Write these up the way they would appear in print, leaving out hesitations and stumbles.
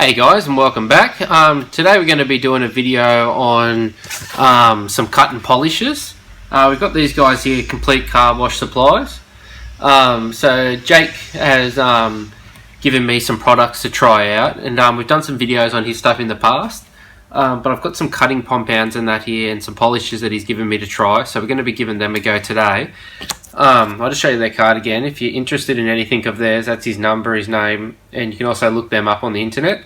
Hey guys, and welcome back. Today we're going to be doing a video on some cut and polishes. We've got these guys here, Complete Car Wash Supplies. So Jake has given me some products to try out, and we've done some videos on his stuff in the past. But I've got some cutting compounds in that here and some polishes that he's given me to try, so we're going to be giving them a go today. I'll just show you their card again. If you're interested in anything of theirs, that's his number, his name, and you can also look them up on the internet.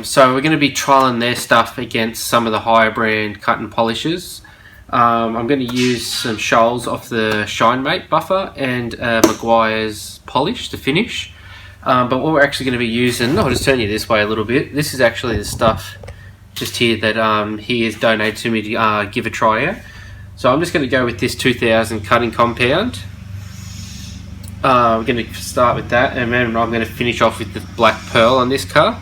So we're going to be trialing their stuff against some of the higher brand cut and polishes. I'm going to use some Shoals off the Shine Mate buffer and Maguire's polish to finish. But what we're actually going to be using, I'll just turn you this way a little bit. This is actually the stuff just here that he has donated to me to give a try out. So I'm just going to go with this 2000 cutting compound. We're going to start with that, and then I'm going to finish off with the black pearl on this car.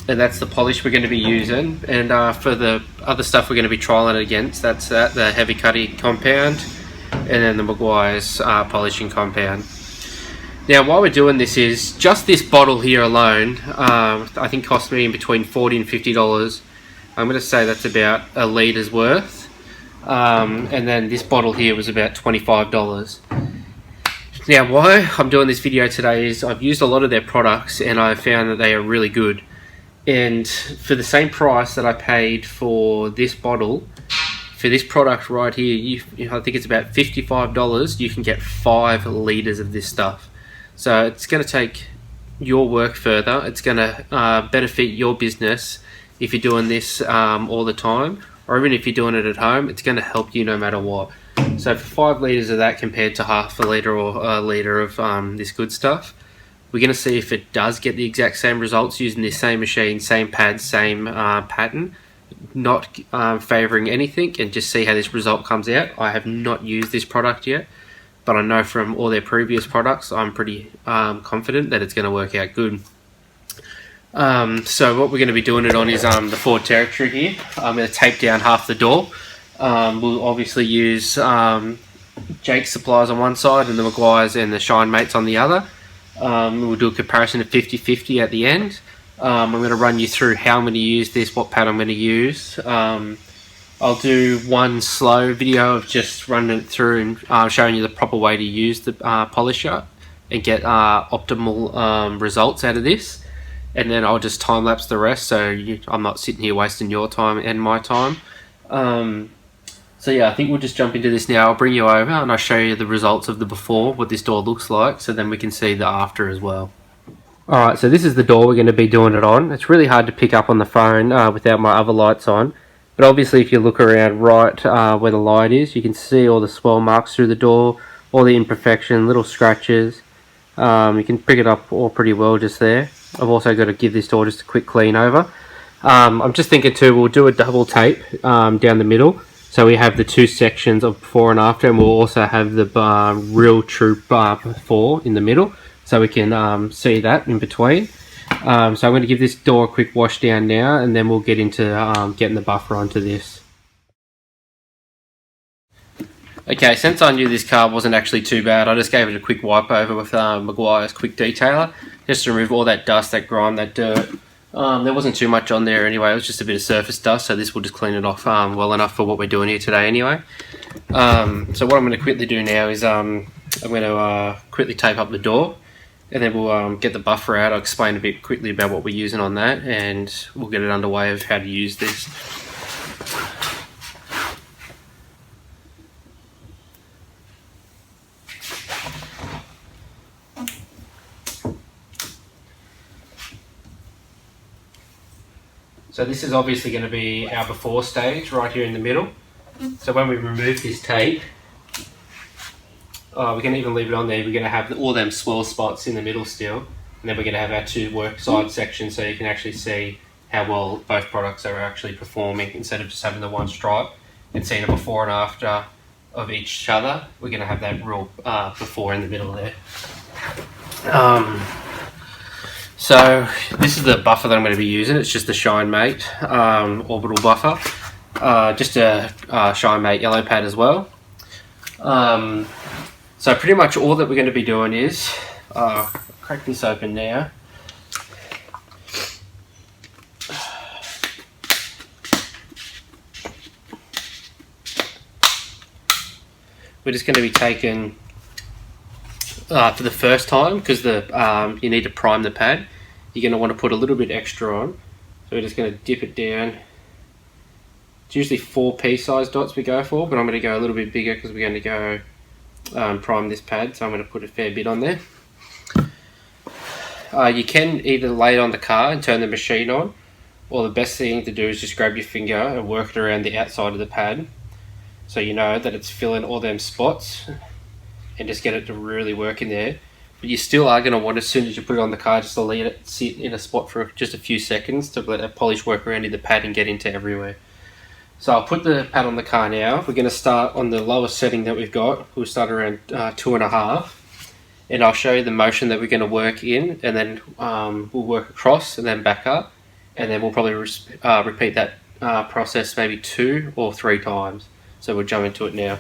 And that's the polish we're going to be using. And for the other stuff we're going to be trialing it against, that's the heavy cutting compound, and then the Maguire's polishing compound. Now, why we're doing this is just this bottle here alone, I think cost me in between $40 and $50. I'm going to say that's about a litres worth. And then this bottle here was about $25. Now, why I'm doing this video today is I've used a lot of their products and I found that they are really good. And for the same price that I paid for this bottle, for this product right here, I think it's about $55, you can get 5 litres of this stuff. So it's going to take your work further. It's going to benefit your business if you're doing this all the time, or even if you're doing it at home. It's going to help you no matter what. So for 5 litres of that compared to half a litre or a litre of this good stuff, we're going to see if it does get the exact same results using this same machine, same pad, same pattern, not favouring anything, and just see how this result comes out. I have not used this product yet, but I know from all their previous products, I'm pretty confident that it's going to work out good. So what we're going to be doing it on is the Ford Territory here. I'm going to tape down half the door. We'll obviously use Jake's supplies on one side and the Maguire's and the Shine Mates on the other. We'll do a comparison of 50-50 at the end. I'm going to run you through how I'm going to use this, what pad I'm going to use. I'll do one slow video of just running it through and showing you the proper way to use the polisher and get optimal results out of this. And then I'll just time lapse the rest, so I'm not sitting here wasting your time and my time. So yeah, I think we'll just jump into this now. I'll bring you over and I'll show you the results of the before, what this door looks like, so then we can see the after as well. Alright, so this is the door we're going to be doing it on. It's really hard to pick up on the phone without my other lights on. But obviously if you look around right where the light is, you can see all the swell marks through the door, all the imperfection, little scratches. You can pick it up all pretty well just there. I've also got to give this door just a quick clean over. I'm just thinking too, we'll do a double tape down the middle. So we have the 2 sections of before and after, and we'll also have the real true before in the middle, so we can see that in between. So I'm going to give this door a quick wash down now, and then we'll get into getting the buffer onto this. Okay, since I knew this car wasn't actually too bad, I just gave it a quick wipe over with Maguire's Quick Detailer, just to remove all that dust, that grime, that dirt. There wasn't too much on there anyway, it was just a bit of surface dust, so this will just clean it off well enough for what we're doing here today anyway. So what I'm going to quickly do now is I'm going to quickly tape up the door, and then we'll get the buffer out. I'll explain a bit quickly about what we're using on that, and we'll get it underway of how to use this. So this is obviously going to be our before stage right here in the middle. So when we remove this tape, we can even leave it on there. We're going to have all them swirl spots in the middle still, and then we're going to have our 2 work side sections, so you can actually see how well both products are actually performing instead of just having the one stripe and seeing a before and after of each other. We're going to have that real before in the middle there. So this is the buffer that I'm going to be using. It's just the Shine Mate orbital buffer, just a Shine Mate yellow pad as well. So pretty much all that we're going to be doing is crack this open now. we're just going to be taking for the first time, because you need to prime the pad. You're going to want to put a little bit extra on. So we're just going to dip it down. It's usually 4 pea-sized dots we go for, but I'm going to go a little bit bigger because we're going to go prime this pad. So I'm going to put a fair bit on there. You can either lay it on the car and turn the machine on, or the best thing to do is just grab your finger and work it around the outside of the pad, so you know that it's filling all them spots, and just get it to really work in there. But you still are going to want, as soon as you put it on the car, just to let it sit in a spot for just a few seconds to let that polish work around in the pad and get into everywhere. So I'll put the pad on the car now. We're going to start on the lowest setting that we've got. We'll start around 2.5. And I'll show you the motion that we're going to work in, and then we'll work across and then back up, and then we'll probably repeat that process maybe 2 or 3 times. So we'll jump into it now.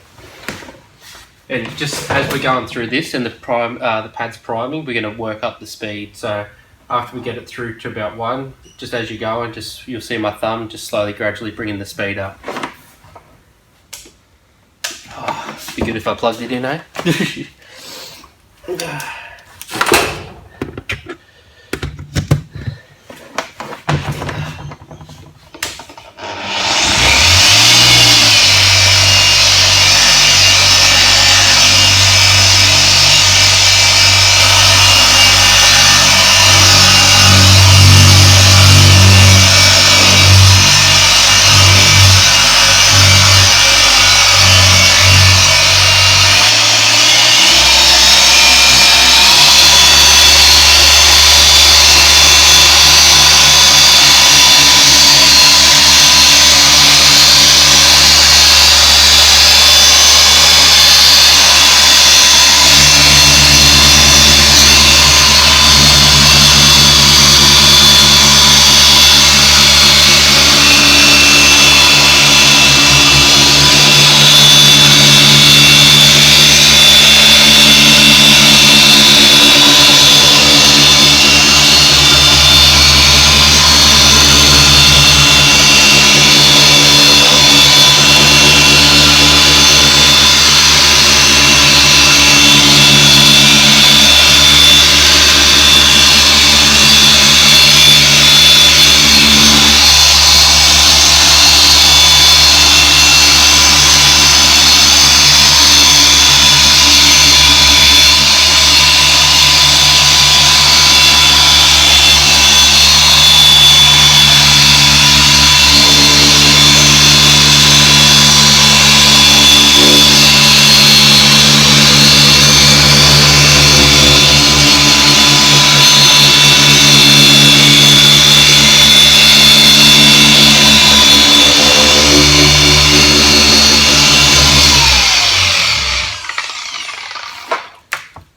And just as we're going through this and the pad's priming, we're going to work up the speed. So after we get it through to about 1, just as you go, and you'll see my thumb just slowly, gradually bringing the speed up. Oh, it'd be good if I plugged it in, eh?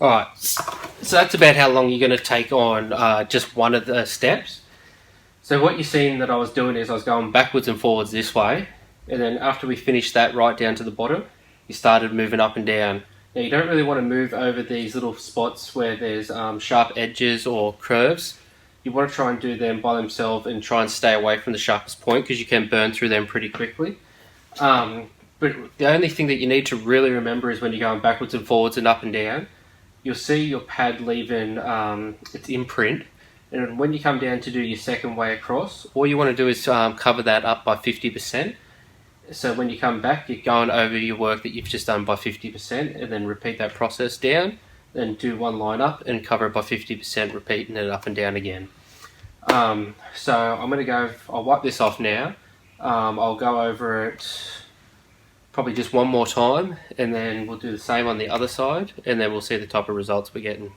Alright, so that's about how long you're going to take on just one of the steps. So what you're seeing that I was doing is I was going backwards and forwards this way, and then after we finished that right down to the bottom, you started moving up and down. Now you don't really want to move over these little spots where there's sharp edges or curves. You want to try and do them by themselves and try and stay away from the sharpest point, because you can burn through them pretty quickly. But the only thing that you need to really remember is when you're going backwards and forwards and up and down, you'll see your pad leaving its imprint, and when you come down to do your second way across, all you want to do is cover that up by 50%. So when you come back, you're going over your work that you've just done by 50%, and then repeat that process down, then do one line up and cover it by 50%, repeating it up and down again. So I'm going to go, I'll wipe this off now. I'll go over it probably just one more time, and then we'll do the same on the other side, and then we'll see the type of results we're getting.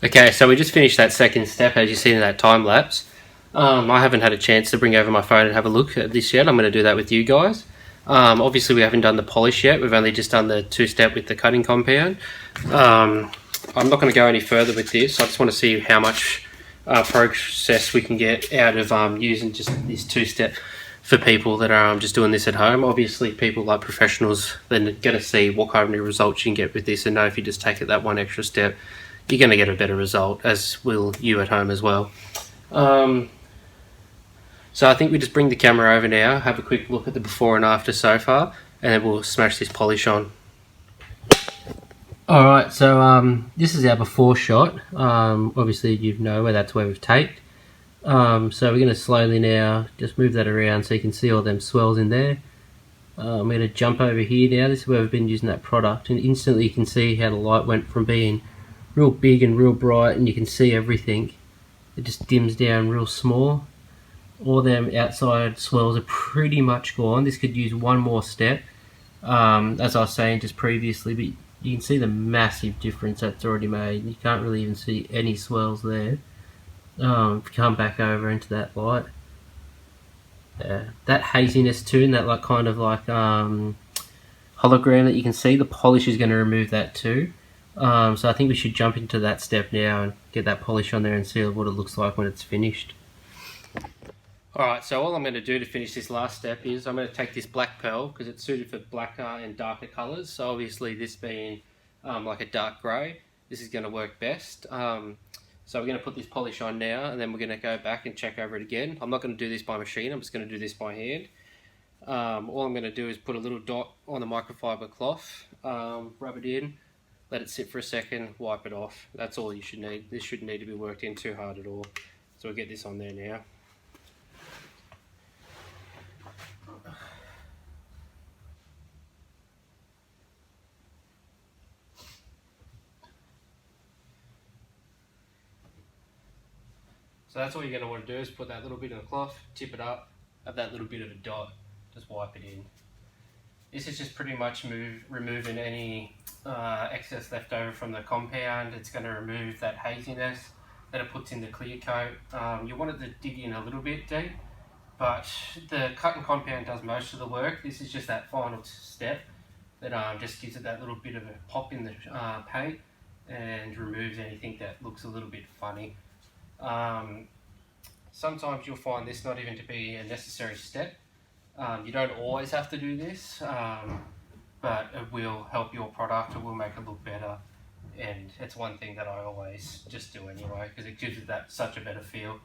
Okay, so we just finished that second step, as you see in that time lapse. I haven't had a chance to bring over my phone and have a look at this yet. I'm going to do that with you guys. Obviously we haven't done the polish yet, we've only just done the 2-step with the cutting compound. I'm not going to go any further with this. I just want to see how much process we can get out of using just this 2-step for people that are just doing this at home. Obviously people like professionals, they're going to see what kind of results you can get with this and know if you just take it that one extra step, you're going to get a better result, as will you at home as well. So I think we just bring the camera over now, have a quick look at the before and after so far, and then we'll smash this polish on. Alright, so this is our before shot. Obviously you know that's where we've taped. So we're going to slowly now just move that around so you can see all them swells in there. I'm going to jump over here now. This is where we've been using that product, and instantly you can see how the light went from being real big and real bright, and you can see everything. It just dims down real small. All them outside swells are pretty much gone. This could use one more step, as I was saying just previously, but you can see the massive difference that's already made. You can't really even see any swells there. If you come back over into that light, that haziness too, and that kind of hologram that you can see, the polish is going to remove that too. So I think we should jump into that step now and get that polish on there and see what it looks like when it's finished. Alright, so all I'm going to do to finish this last step is I'm going to take this black pearl, because it's suited for blacker and darker colours. So obviously this being like a dark grey, this is going to work best. So we're going to put this polish on now, and then we're going to go back and check over it again. I'm not going to do this by machine, I'm just going to do this by hand. All I'm going to do is put a little dot on the microfiber cloth, rub it in, let it sit for a second, wipe it off. That's all you should need. This shouldn't need to be worked in too hard at all. So we'll get this on there now. So that's all you're going to want to do is put that little bit of the cloth, tip it up, have that little bit of a dot, just wipe it in. This is just pretty much removing any excess left over from the compound. It's going to remove that haziness that it puts in the clear coat. You want it to dig in a little bit deep, but the cut and compound does most of the work. This is just that final step that just gives it that little bit of a pop in the paint and removes anything that looks a little bit funny. Sometimes you'll find this not even to be a necessary step. You don't always have to do this, but it will help your product, it will make it look better, and it's one thing that I always just do anyway, because it gives it that such a better feel.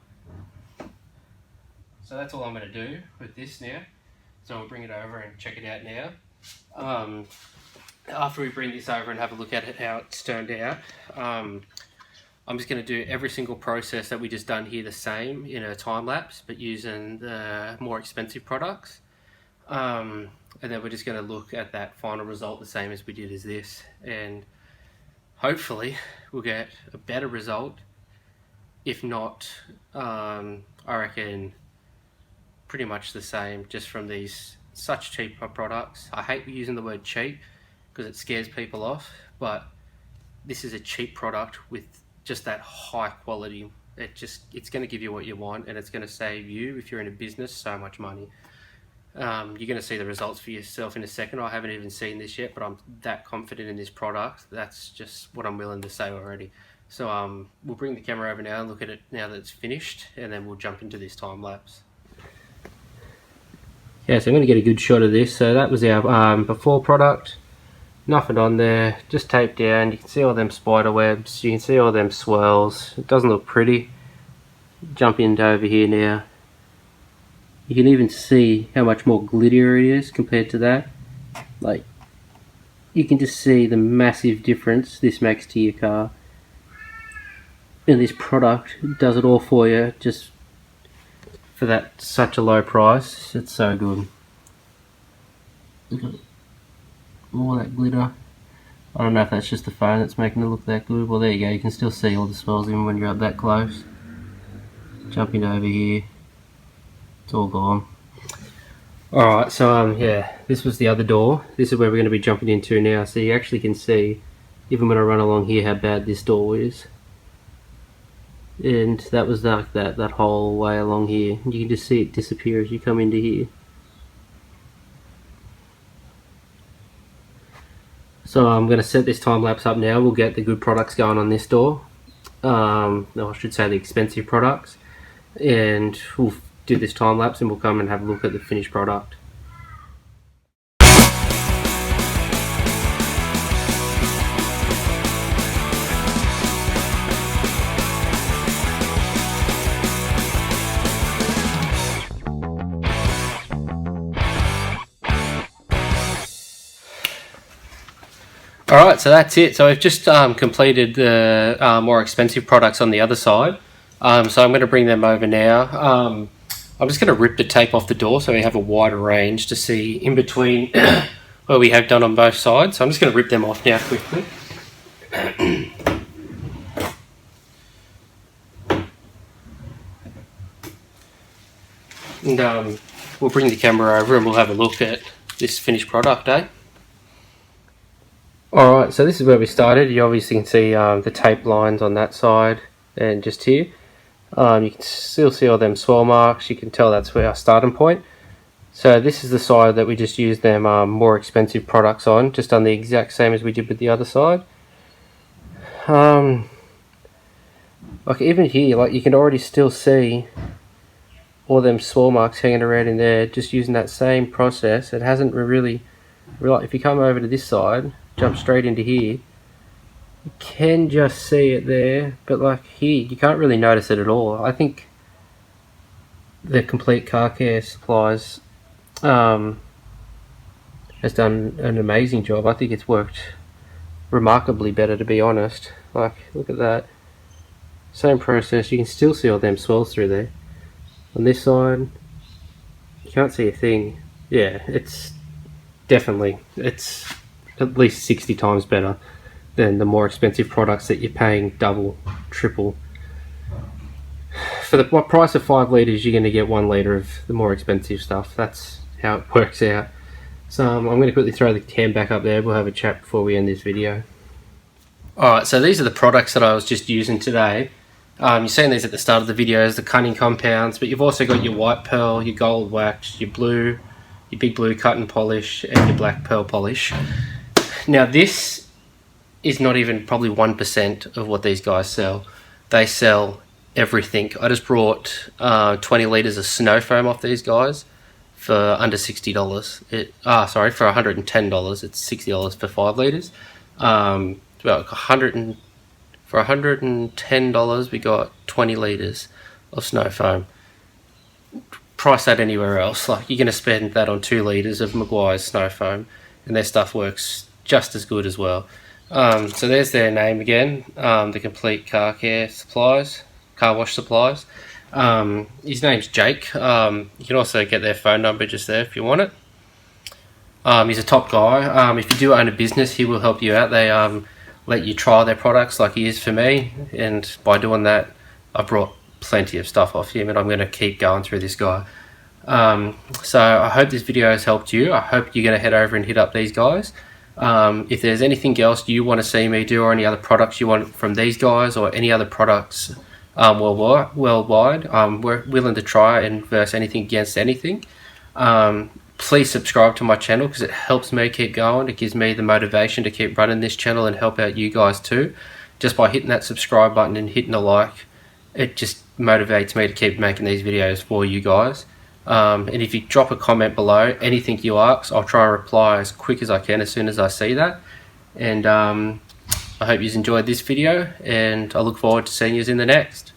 So that's all I'm going to do with this now. So we'll bring it over and check it out now. After we bring this over and have a look at it, how it's turned out, I'm just going to do every single process that we just done here the same in a time lapse, but using the more expensive products. And then we're just going to look at that final result the same as we did as this, and hopefully we'll get a better result. If not, I reckon pretty much the same, just from these such cheap products. I hate using the word cheap because it scares people off, but this is a cheap product with just that high quality. It's going to give you what you want, and it's going to save you, if you're in a business, so much money. You're going to see the results for yourself in a second. I haven't even seen this yet, but I'm that confident in this product. That's just what I'm willing to say already. So we'll bring the camera over now and look at it now that it's finished, and then we'll jump into this time lapse. Yeah, so I'm going to get a good shot of this. So that was our before product. Nothing on there, just taped down. You can see all them spider webs, you can see all them swirls. It doesn't look pretty. Jump into over here now. You can even see how much more glitterier it is compared to that. Like, you can just see the massive difference this makes to your car. And this product does it all for you, just for that such a low price. It's so good. Look at all that glitter. I don't know if that's just the phone that's making it look that good. Well, there you go, you can still see all the swirls even when you're up that close. Jumping over here, it's all gone. Alright, so yeah, this was the other door. This is where we're going to be jumping into now, so you actually can see, even when I run along here, how bad this door is. And that was like that whole way along here. You can just see it disappear as you come into here. So I'm going to set this time lapse up now. We'll get the good products going on this door. No, I should say the expensive products. And we'll do this time lapse and we'll come and have a look at the finished product. Alright, so that's it. So we've just completed the more expensive products on the other side. So I'm going to bring them over now. I'm just going to rip the tape off the door so we have a wider range to see in between what we have done on both sides. So I'm just going to rip them off now quickly. And we'll bring the camera over and we'll have a look at this finished product, eh? Alright, so this is where we started. You obviously can see the tape lines on that side and just here. You can still see all them swirl marks. You can tell that's where our starting point. So this is the side that we just used them more expensive products on, just done the exact same as we did with the other side. Like even here, like you can already still see all them swirl marks hanging around in there, just using that same process. It hasn't really, if you come over to this side, jump straight into here, you can just see it there, but like here you can't really notice it at all. I think the Complete Car Care Supplies has done an amazing job. I think it's worked remarkably better, to be honest. Like, look at that, same process. You can still see all them swirls through there. On this side you can't see a thing. Yeah, it's definitely, it's at least 60 times better than the more expensive products that you're paying double, triple. For the price of 5 litres, you're going to get 1 litre of the more expensive stuff. That's how it works out. So I'm going to quickly throw the cam back up there. We'll have a chat before we end this video. Alright, so these are the products that I was just using today. You've seen these at the start of the videos, the cutting compounds, but you've also got your white pearl, your gold wax, your blue, your big blue cut and polish, and your black pearl polish. Now this is not even probably 1% of what these guys sell. They sell everything. I just brought 20 litres of snow foam off these guys for under $60. For $110. It's $60 for 5 litres. Well, for $110 we got 20 litres of snow foam. Price that anywhere else. Like, you're going to spend that on 2 litres of Maguire's snow foam, and their stuff works just as good as well. So there's their name again, the Complete Car Care Supplies, Car Wash Supplies. His name's Jake. You can also get their phone number just there if you want it. He's a top guy. If you do own a business, he will help you out. They let you try their products like he is for me, and by doing that I brought plenty of stuff off him, and I'm going to keep going through this guy. So I hope this video has helped you. I hope you're going to head over and hit up these guys. If there's anything else you want to see me do, or any other products you want from these guys, or any other products worldwide, we're willing to try and verse anything against anything. Please subscribe to my channel because it helps me keep going. It gives me the motivation to keep running this channel and help out you guys too. Just by hitting that subscribe button and hitting a like, it just motivates me to keep making these videos for you guys. And if you drop a comment below, anything you ask, I'll try and reply as quick as I can as soon as I see that. And I hope you enjoyed this video, and I look forward to seeing you in the next.